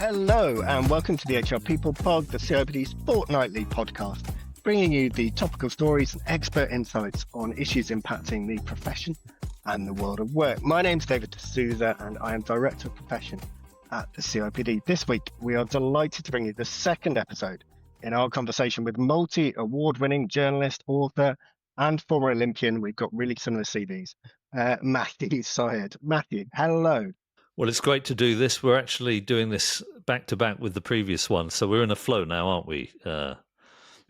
Hello, and welcome to the HR People Pod, the CIPD's fortnightly podcast, bringing you the topical stories and expert insights on issues impacting the profession and the world of work. My name's David D'Souza, and I am Director of Profession at the CIPD. This week, we are delighted to bring you the second episode in our conversation with multi-award-winning journalist, author, and former Olympian. We've got really similar CVs, Matthew Syed. Matthew, hello. Well, it's great to do this. We're actually doing this back to back with the previous one, so we're in a flow now, aren't we? But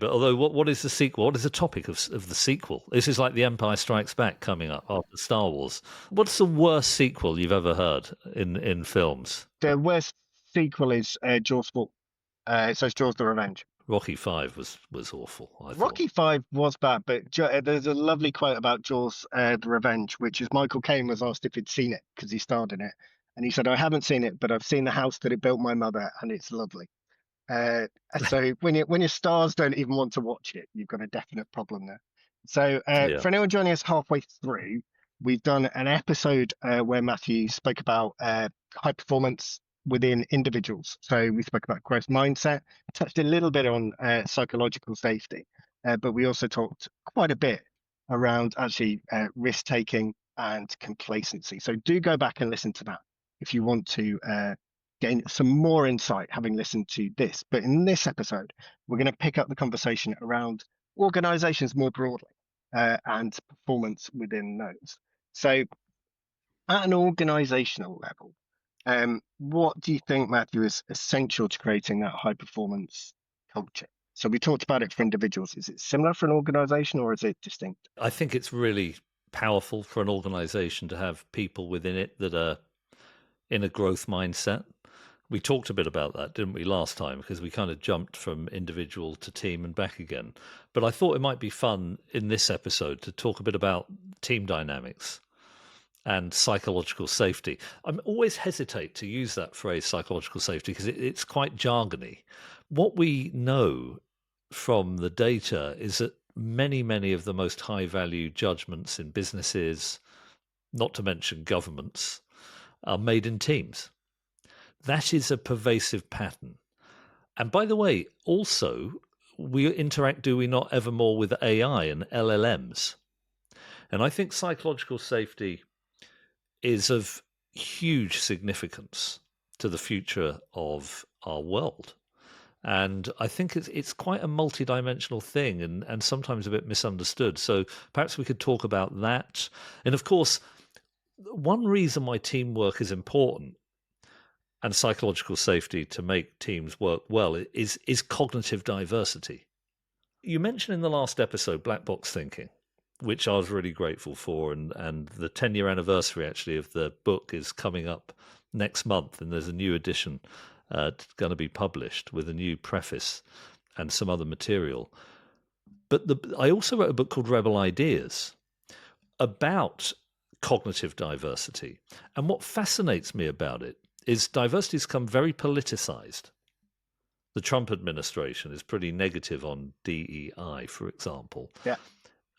although, what is the sequel? What is the topic of the sequel? This is like The Empire Strikes Back coming up after Star Wars. What's the worst sequel you've ever heard in films? The worst sequel is Jaws 4. So it's Jaws the Revenge. Rocky V was awful. Rocky V was bad, but there's a lovely quote about Jaws the Revenge, which is Michael Caine was asked if he'd seen it because he starred in it. And he said, I haven't seen it, but I've seen the house that it built my mother, and it's lovely. So when your stars don't even want to watch it, you've got a definite problem there. So for anyone joining us halfway through, we've done an episode where Matthew spoke about high performance within individuals. So we spoke about growth mindset, touched a little bit on psychological safety, but we also talked quite a bit around actually risk-taking and complacency. So do go back and listen to that if you want to gain some more insight having listened to this. But in this episode, we're going to pick up the conversation around organizations more broadly and performance within those. So at an organizational level, what do you think, Matthew, is essential to creating that high performance culture? So we talked about it for individuals. Is it similar for an organization or is it distinct? I think it's really powerful for an organization to have people within it that are in a growth mindset. We talked a bit about that, didn't we, last time? Because we kind of jumped from individual to team and back again. But I thought it might be fun in this episode to talk a bit about team dynamics and psychological safety. I always hesitate to use that phrase, psychological safety, because it's quite jargony. What we know from the data is that many of the most high-value judgments in businesses, not to mention governments, are made in teams. That is a pervasive pattern. And by the way, also, we interact, do we not, ever more with AI and LLMs? And I think psychological safety is of huge significance to the future of our world. And I think it's quite a multidimensional thing and sometimes a bit misunderstood. So perhaps we could talk about that. And of course, one reason why teamwork is important and psychological safety to make teams work well is cognitive diversity. You mentioned in the last episode black box thinking, which I was really grateful for, and the 10-year anniversary actually of the book is coming up next month, and there's a new edition going to be published with a new preface and some other material. But I also wrote a book called Rebel Ideas about cognitive diversity. And what fascinates me about it is diversity has become very politicized. The Trump administration is pretty negative on DEI, for example. Yeah.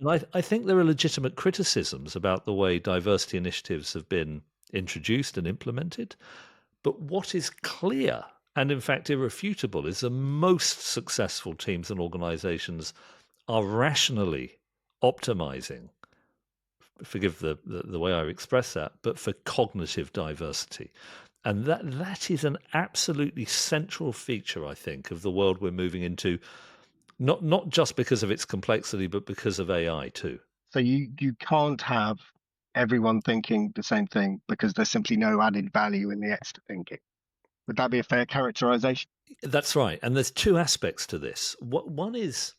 And I think there are legitimate criticisms about the way diversity initiatives have been introduced and implemented. But what is clear, and in fact irrefutable, is the most successful teams and organizations are rationally optimizing, forgive the way I express that, but for cognitive diversity. And that is an absolutely central feature, I think, of the world we're moving into, not just because of its complexity, but because of AI too. So you can't have everyone thinking the same thing because there's simply no added value in the extra thinking. Would that be a fair characterization? That's right. And there's two aspects to this. One is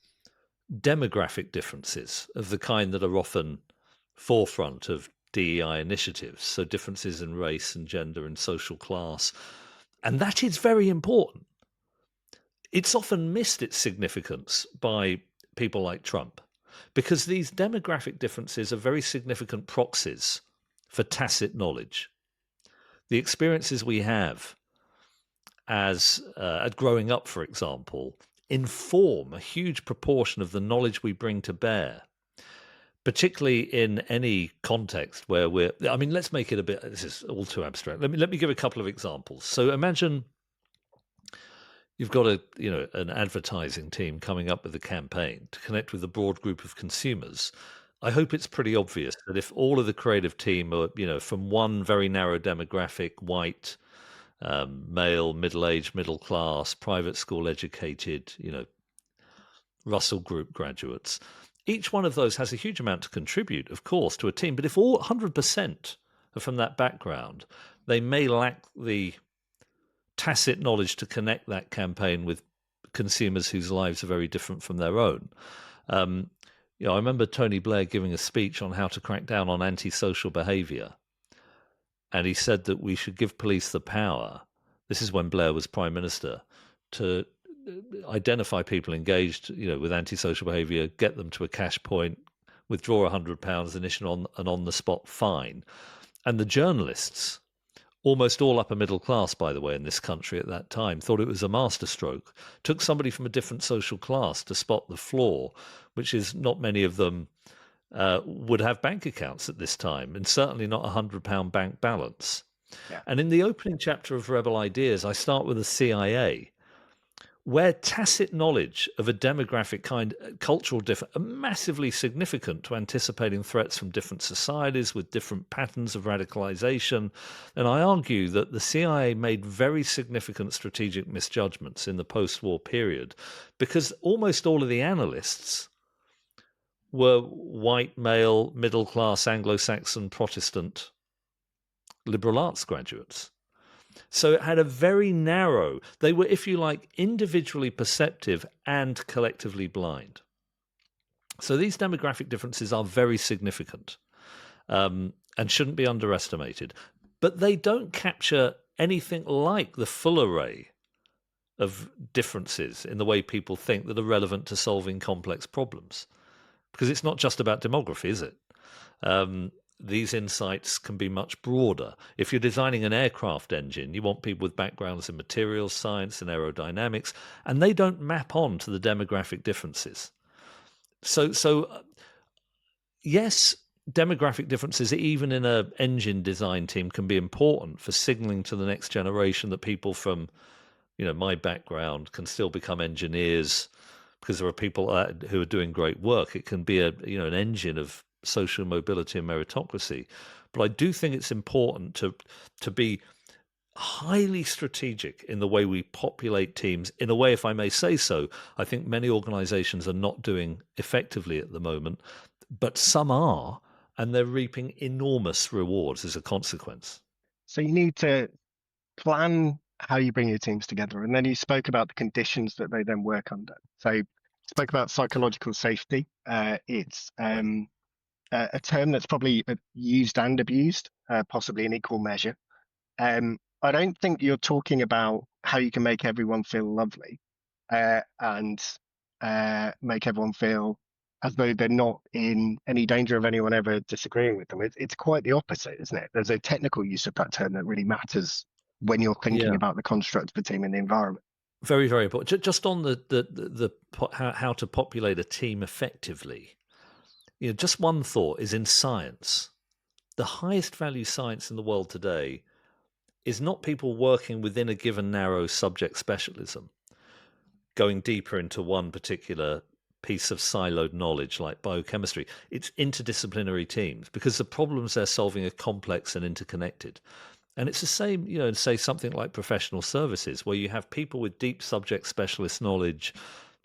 demographic differences of the kind that are often forefront of DEI initiatives. So differences in race and gender and social class. And that is very important. It's often missed its significance by people like Trump, because these demographic differences are very significant proxies for tacit knowledge. The experiences we have as at growing up, for example, inform a huge proportion of the knowledge we bring to bear, particularly in any context where let's make it a bit, this is all too abstract. Let me give a couple of examples. So imagine you've got an advertising team coming up with a campaign to connect with a broad group of consumers. I hope it's pretty obvious that if all of the creative team are, from one very narrow demographic, white, male, middle-aged, middle class, private school educated, Russell Group graduates, each one of those has a huge amount to contribute, of course, to a team. But if all 100% are from that background, they may lack the tacit knowledge to connect that campaign with consumers whose lives are very different from their own. Um, I remember Tony Blair giving a speech on how to crack down on antisocial behaviour, and he said that we should give police the power. This is when Blair was Prime Minister, to identify people engaged, with antisocial behaviour, get them to a cash point, withdraw £100, and issue an on-the-spot fine. And the journalists, almost all upper middle class, by the way, in this country at that time, thought it was a masterstroke. Took somebody from a different social class to spot the flaw, which is not many of them would have bank accounts at this time, and certainly not £100 bank balance. Yeah. And in the opening chapter of Rebel Ideas, I start with the CIA, where tacit knowledge of a demographic cultural difference are massively significant to anticipating threats from different societies with different patterns of radicalization. And I argue that the CIA made very significant strategic misjudgments in the post-war period, because almost all of the analysts were white, male, middle-class, Anglo-Saxon, Protestant liberal arts graduates. So it had a very narrow, they were, if you like, individually perceptive and collectively blind. So these demographic differences are very significant, and shouldn't be underestimated. But they don't capture anything like the full array of differences in the way people think that are relevant to solving complex problems. Because it's not just about demography, is it? These insights can be much broader. If you're designing an aircraft engine, you want people with backgrounds in materials science and aerodynamics, and they don't map on to the demographic differences. So yes, demographic differences, even in an engine design team, can be important for signaling to the next generation that people from, my background can still become engineers, because there are people who are doing great work. It can be an engine of social mobility and meritocracy. But I do think it's important to be highly strategic in the way we populate teams, in a way, if I may say so, I think many organizations are not doing effectively at the moment, but some are, and they're reaping enormous rewards as a consequence. So you need to plan how you bring your teams together. And then you spoke about the conditions that they then work under. So you spoke about psychological safety. It's Right. a term that's probably used and abused, possibly in equal measure. I don't think you're talking about how you can make everyone feel lovely and make everyone feel as though they're not in any danger of anyone ever disagreeing with them. It's quite the opposite, isn't it? There's a technical use of that term that really matters when you're thinking Yeah. about the construct of the team and the environment. Very, very important. Just on how to populate a team effectively. Just one thought is, in science, the highest value science in the world today is not people working within a given narrow subject specialism, going deeper into one particular piece of siloed knowledge like biochemistry. It's interdisciplinary teams, because the problems they're solving are complex and interconnected. And it's the same, say something like professional services, where you have people with deep subject specialist knowledge,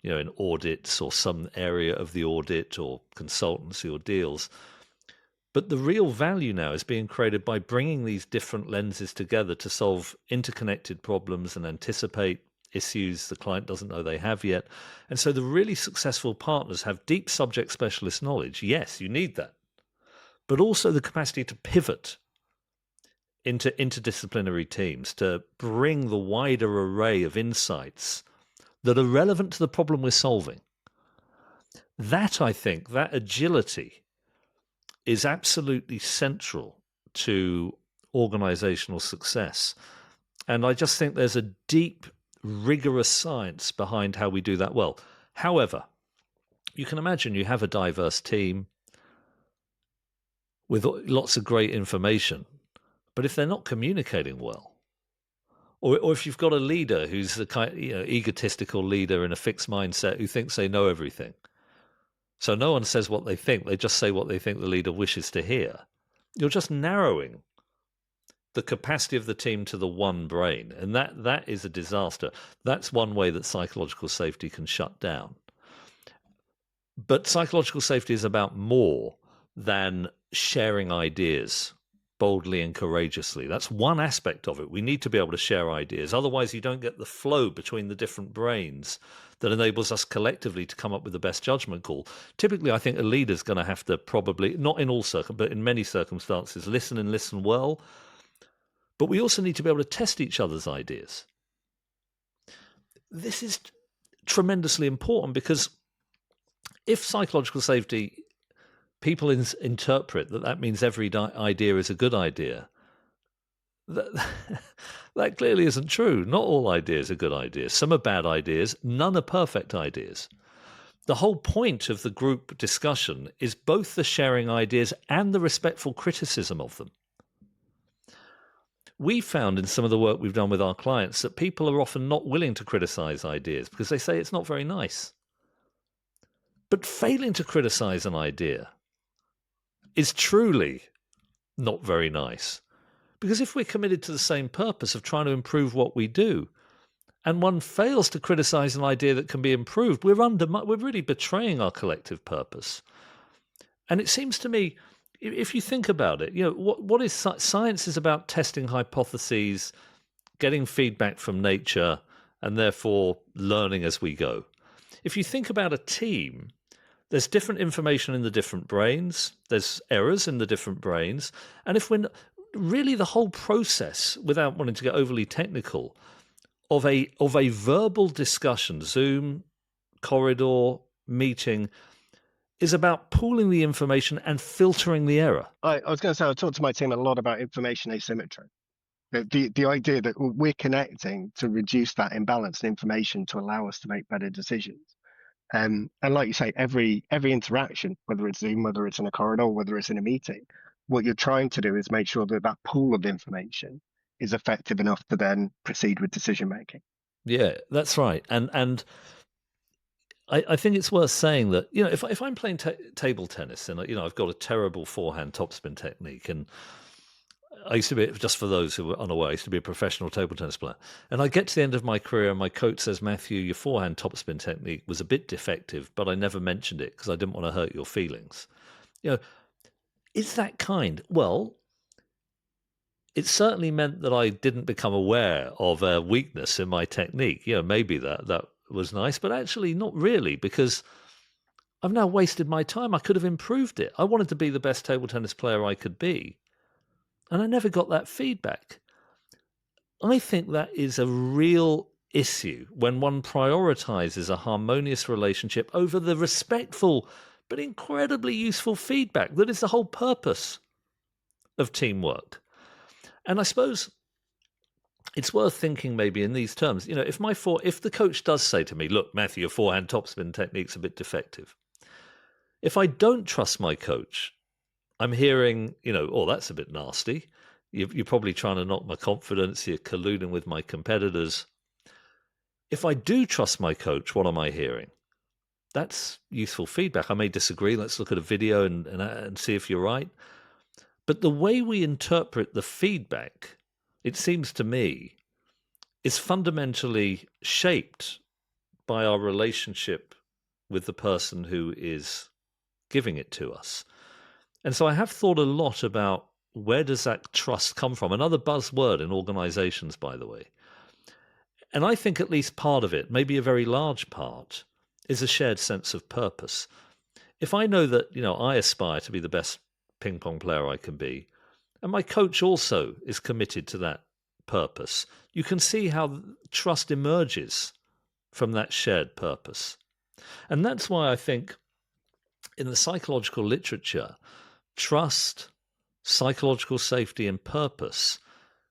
in audits or some area of the audit or consultancy or deals. But the real value now is being created by bringing these different lenses together to solve interconnected problems and anticipate issues the client doesn't know they have yet. And so the really successful partners have deep subject specialist knowledge. Yes, you need that. But also the capacity to pivot into interdisciplinary teams, to bring the wider array of insights that are relevant to the problem we're solving. That, I think, that agility is absolutely central to organizational success. And I just think there's a deep, rigorous science behind how we do that well. However, you can imagine you have a diverse team with lots of great information, but if they're not communicating well, Or if you've got a leader who's the kind, egotistical leader in a fixed mindset who thinks they know everything. So no one says what they think, they just say what they think the leader wishes to hear. You're just narrowing the capacity of the team to the one brain, and that is a disaster. That's one way that psychological safety can shut down. But psychological safety is about more than sharing ideas boldly and courageously. That's one aspect of it. We need to be able to share ideas. Otherwise, you don't get the flow between the different brains that enables us collectively to come up with the best judgment call. Typically, I think a leader's going to have to probably, not in all but in many circumstances, listen and listen well. But we also need to be able to test each other's ideas. This is tremendously important because if psychological safety, people interpret that means every idea is a good idea, that clearly isn't true. Not all ideas are good ideas. Some are bad ideas. None are perfect ideas. The whole point of the group discussion is both the sharing ideas and the respectful criticism of them. We found in some of the work we've done with our clients that people are often not willing to criticize ideas because they say it's not very nice. But failing to criticize an idea is truly not very nice. Because if we're committed to the same purpose of trying to improve what we do, and one fails to criticize an idea that can be improved, we're really betraying our collective purpose. And it seems to me, if you think about it, what is science is about testing hypotheses, getting feedback from nature, and therefore learning as we go. If you think about a team, there's different information in the different brains, there's errors in the different brains, and if we're really the whole process, without wanting to get overly technical, of a verbal discussion, Zoom, corridor, meeting, is about pooling the information and filtering the error. I was going to say, I talk to my team a lot about information asymmetry. The idea that we're connecting to reduce that imbalance in information to allow us to make better decisions. And like you say, every interaction, whether it's Zoom, whether it's in a corridor, whether it's in a meeting, what you're trying to do is make sure that that pool of information is effective enough to then proceed with decision making. Yeah, that's right. And I think it's worth saying that, if I'm playing table tennis and, I've got a terrible forehand topspin technique, and I used to be, just for those who were unaware, I used to be a professional table tennis player. And I get to the end of my career and my coach says, Matthew, your forehand topspin technique was a bit defective, but I never mentioned it because I didn't want to hurt your feelings. Is that kind? Well, it certainly meant that I didn't become aware of a weakness in my technique. Maybe that was nice, but actually not really, because I've now wasted my time. I could have improved it. I wanted to be the best table tennis player I could be, and I never got that feedback. I think that is a real issue when one prioritizes a harmonious relationship over the respectful but incredibly useful feedback that is the whole purpose of teamwork. And I suppose it's worth thinking maybe in these terms. If the coach does say to me, look, Matthew, your forehand topspin technique's a bit defective. If I don't trust my coach, I'm hearing, oh, that's a bit nasty. You're probably trying to knock my confidence. You're colluding with my competitors. If I do trust my coach, what am I hearing? That's useful feedback. I may disagree. Let's look at a video and see if you're right. But the way we interpret the feedback, it seems to me, is fundamentally shaped by our relationship with the person who is giving it to us. And so I have thought a lot about, where does that trust come from? Another buzzword in organizations, by the way. And I think at least part of it, maybe a very large part, is a shared sense of purpose. If I know that, I aspire to be the best ping pong player I can be, and my coach also is committed to that purpose, you can see how trust emerges from that shared purpose. And that's why I think in the psychological literature, trust, psychological safety, and purpose,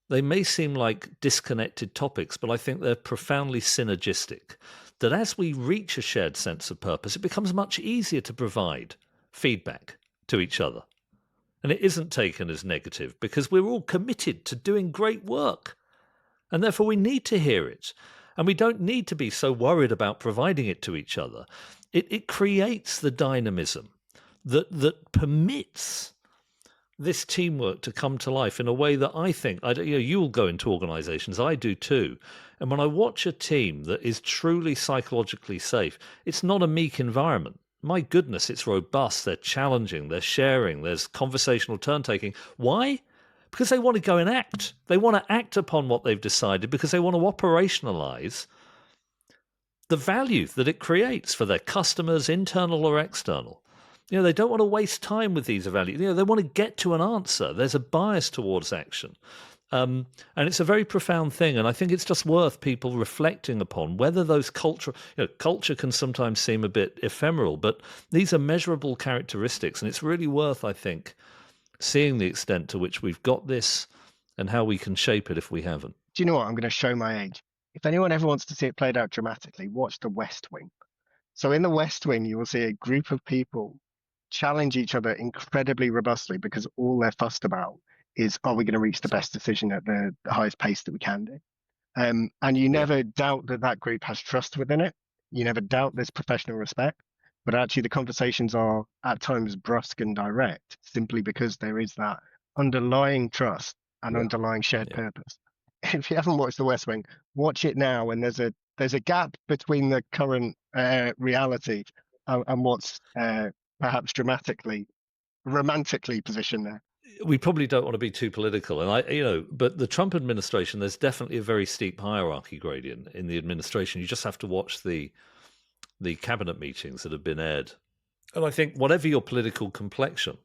they may seem like disconnected topics, but I think they're profoundly synergistic. That as we reach a shared sense of purpose, it becomes much easier to provide feedback to each other. And it isn't taken as negative because we're all committed to doing great work. And therefore we need to hear it. And we don't need to be so worried about providing it to each other. It creates the dynamism that permits this teamwork to come to life in a way that I think, you'll go into organizations, I do too. And when I watch a team that is truly psychologically safe, it's not a meek environment. My goodness, it's robust, they're challenging, they're sharing, there's conversational turn taking. Why? Because they want to go and act. They want to act upon what they've decided because they want to operationalize the value that it creates for their customers, internal or external. They don't want to waste time with these values. They want to get to an answer. There's a bias towards action. And it's a very profound thing. And I think it's just worth people reflecting upon whether those culture can sometimes seem a bit ephemeral, but these are measurable characteristics. And it's really worth, I think, seeing the extent to which we've got this and how we can shape it if we haven't. Do you know what? I'm going to show my age. If anyone ever wants to see it played out dramatically, watch The West Wing. So in The West Wing, you will see a group of people challenge each other incredibly robustly because all they're fussed about is, are we going to reach the best decision at the highest pace that we can do? And you never doubt that group has trust within it. You never doubt there's professional respect, but actually the conversations are at times brusque and direct simply because there is that underlying trust and underlying shared purpose. If you haven't watched The West Wing, watch it now. And there's a gap between the current reality and what's perhaps romantically positioned there. We probably don't want to be too political, and but the Trump administration, there's definitely a very steep hierarchy gradient in the administration. You just have to watch the cabinet meetings that have been aired, and I think whatever your political complexion,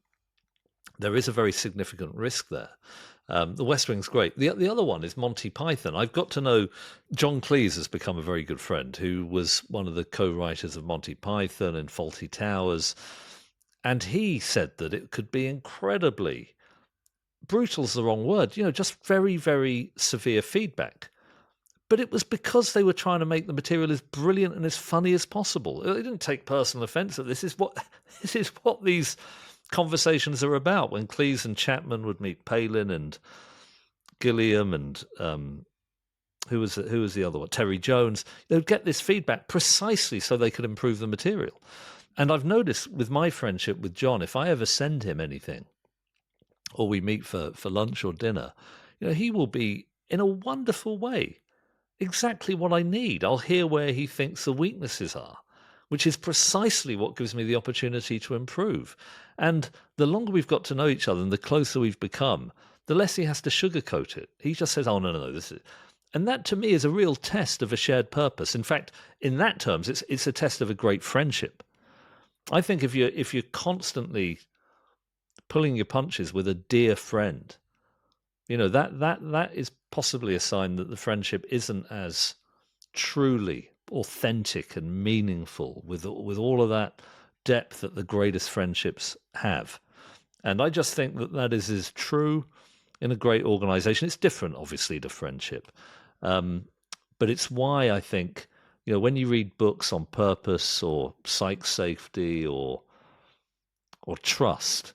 there is a very significant risk there. The West Wing's great. The other one is Monty Python. I've got to know John Cleese has become a very good friend, who was one of the co-writers of Monty Python and Fawlty Towers. And he said that it could be incredibly, brutal's the wrong word, just very, very severe feedback. But it was because they were trying to make the material as brilliant and as funny as possible. They didn't take personal offence at this. This is what these conversations are about. When Cleese and Chapman would meet Palin and Gilliam and who was the other one? Terry Jones. They would get this feedback precisely so they could improve the material. And I've noticed with my friendship with John, if I ever send him anything or we meet for lunch or dinner, he will be, in a wonderful way, exactly what I need. I'll hear where he thinks the weaknesses are, which is precisely what gives me the opportunity to improve. And the longer we've got to know each other and the closer we've become, the less he has to sugarcoat it. He just says, oh, no, this is... And that, to me, is a real test of a shared purpose. In fact, in that terms, it's a test of a great friendship. I think if you're constantly pulling your punches with a dear friend, that is possibly a sign that the friendship isn't as truly authentic and meaningful with all of that depth that the greatest friendships have. And I just think that is true in a great organization. It's different, obviously, to friendship. But it's why I think, when you read books on purpose or psych safety or trust,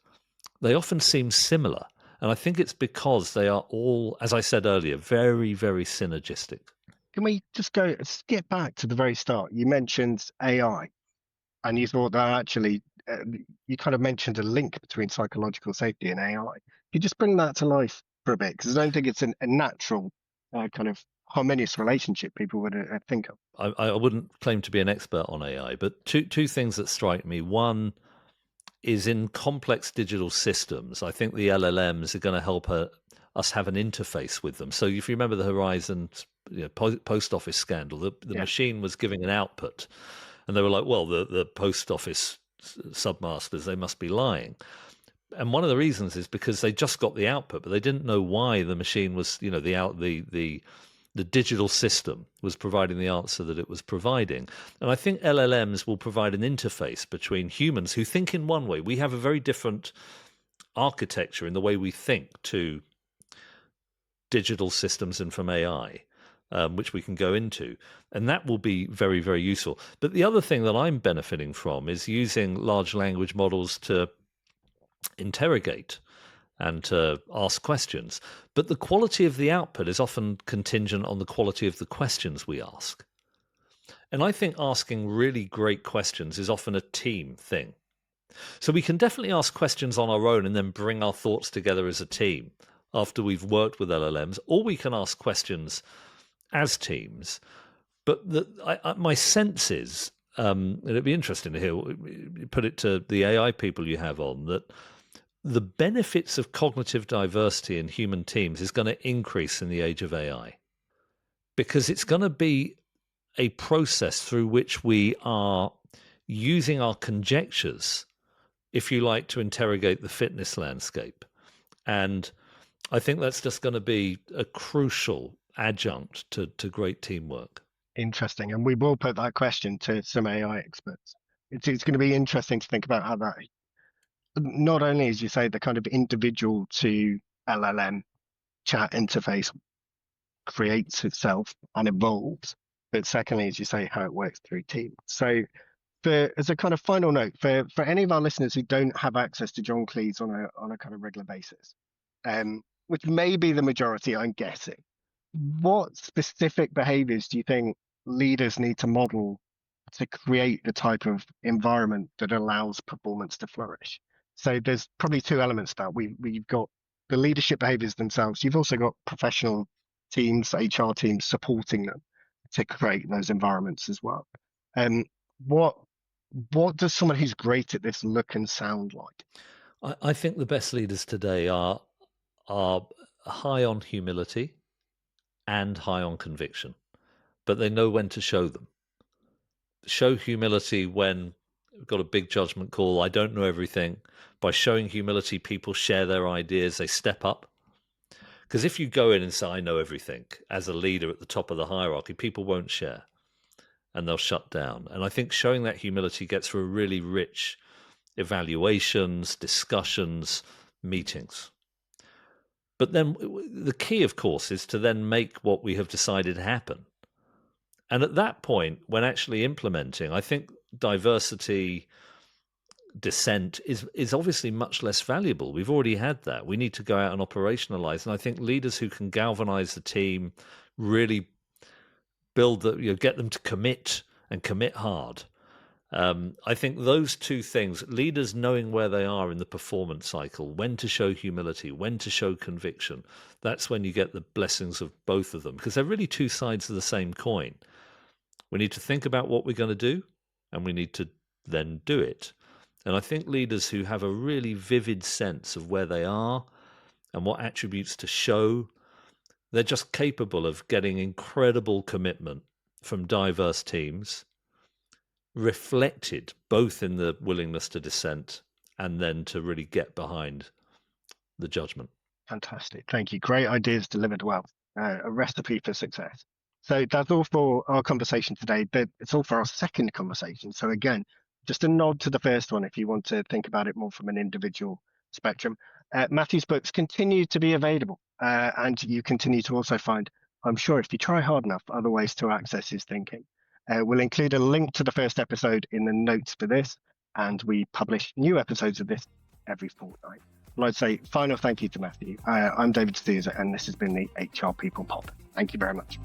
they often seem similar. And I think it's because they are all, as I said earlier, very, very synergistic. Can we just skip back to the very start? You mentioned AI, and you thought that actually, you kind of mentioned a link between psychological safety and AI. Could you just bring that to life for a bit? Because I don't think it's a natural kind of harmonious relationship people would think of. I wouldn't claim to be an expert on AI, but two things that strike me. One is in complex digital systems, I think the LLMs are going to help us have an interface with them. So if you remember the Horizon post office scandal, the machine was giving an output, and they were like, well, the post office submasters, they must be lying. And one of the reasons is because they just got the output, but they didn't know why the machine was, the digital system was providing the answer that it was providing. And I think LLMs will provide an interface between humans who think in one way. We have a very different architecture in the way we think to digital systems and from AI, which we can go into. And that will be very, very useful. But the other thing that I'm benefiting from is using large language models to interrogate and to ask questions. But the quality of the output is often contingent on the quality of the questions we ask. And I think asking really great questions is often a team thing. So we can definitely ask questions on our own and then bring our thoughts together as a team after we've worked with LLMs, or we can ask questions as teams. But my sense is, and it'd be interesting to hear, you put it to the AI people you have on, that the benefits of cognitive diversity in human teams is going to increase in the age of AI, because it's going to be a process through which we are using our conjectures, if you like, to interrogate the fitness landscape. And I think that's just going to be a crucial adjunct to great teamwork. Interesting. And we will put that question to some AI experts. It's going to be interesting to think about how that, not only, as you say, the kind of individual to LLM chat interface creates itself and evolves, but secondly, as you say, how it works through teams. So as a kind of final note, for any of our listeners who don't have access to John Cleese on a kind of regular basis, which may be the majority, I'm guessing, what specific behaviors do you think leaders need to model to create the type of environment that allows performance to flourish? So there's probably two elements to that. We've got the leadership behaviors themselves. You've also got professional teams, HR teams supporting them to create those environments as well. What what does someone who's great at this look and sound like? I think the best leaders today are high on humility and high on conviction, but they know when to show them. Show humility when we've got a big judgment call. I don't know everything. By showing humility, people share their ideas, they step up. Because if you go in and say, I know everything, as a leader at the top of the hierarchy, people won't share and they'll shut down. And I think showing that humility gets for a really rich evaluations, discussions, meetings. But then the key, of course, is to then make what we have decided happen. And at that point, when actually implementing, I think diversity, dissent is obviously much less valuable. We've already had that. We need to go out and operationalize. And I think leaders who can galvanize the team, really build get them to commit and commit hard. I think those two things, leaders knowing where they are in the performance cycle, when to show humility, when to show conviction, that's when you get the blessings of both of them, because they're really two sides of the same coin. We need to think about what we're going to do, and we need to then do it. And I think leaders who have a really vivid sense of where they are and what attributes to show, they're just capable of getting incredible commitment from diverse teams, reflected both in the willingness to dissent and then to really get behind the judgment. Fantastic. Thank you. Great ideas delivered well. A recipe for success. So that's all for our conversation today, but it's all for our second conversation. So again, just a nod to the first one if you want to think about it more from an individual spectrum. Matthew's books continue to be available, and you continue to also find, I'm sure if you try hard enough, other ways to access his thinking. We'll include a link to the first episode in the notes for this, and we publish new episodes of this every fortnight. And I'd say final thank you to Matthew. I'm David Steers, and this has been the HR People Pod. Thank you very much.